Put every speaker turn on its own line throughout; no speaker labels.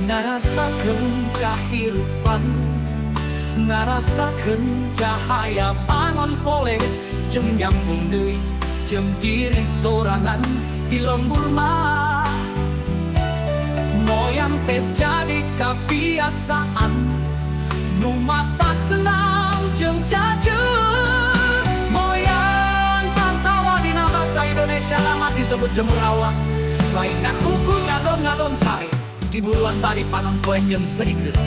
Ngarasakeun kahirupan, ngarasakeun cahaya panon poe, jeung nyambung deui jeung diri sorangan di lembur mah. Moyang teh jadi kabiasaan, nu matak senang jeung cajeun. Moyang tantawa dina basa Indonesia lama disebut jemur awak, lainkan buku ngadon-ngadon sare di buruan tadi panon poe jeung sedikit.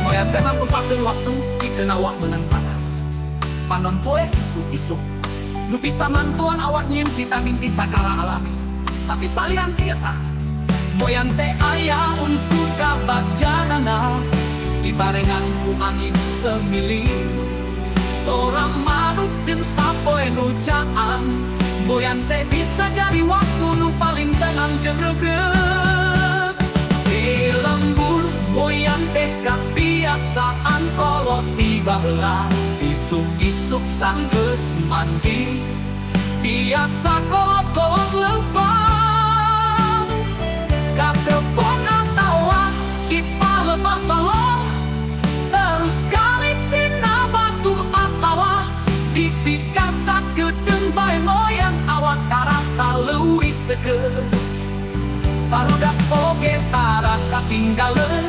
Moyang teh ngampungpakeun waktu pikeun awak meunang panas. Panon poe isuk-isuk nu bisa mantuan awak nyieun vitamin di sakala alami. Tapi salian ieu tah, moyang teh aya unsur kabagjanana dibarengan ku angin semili. Sorang manuk jeung sapoe nu caan, moyang teh bisa jadi waktu nu paling tenang jeung regreg. Di lembur moyang teh kabiasaan kolot tiba heula, isuk-isuk sanggeus mandi biasa kolot-kolot leumpang ka kebon atawa di palebah balong, terus kali tina batu atawa di tikasa gedeng bae moyang awak karasa leuwih seger. Barudak oge tara katinggaleun.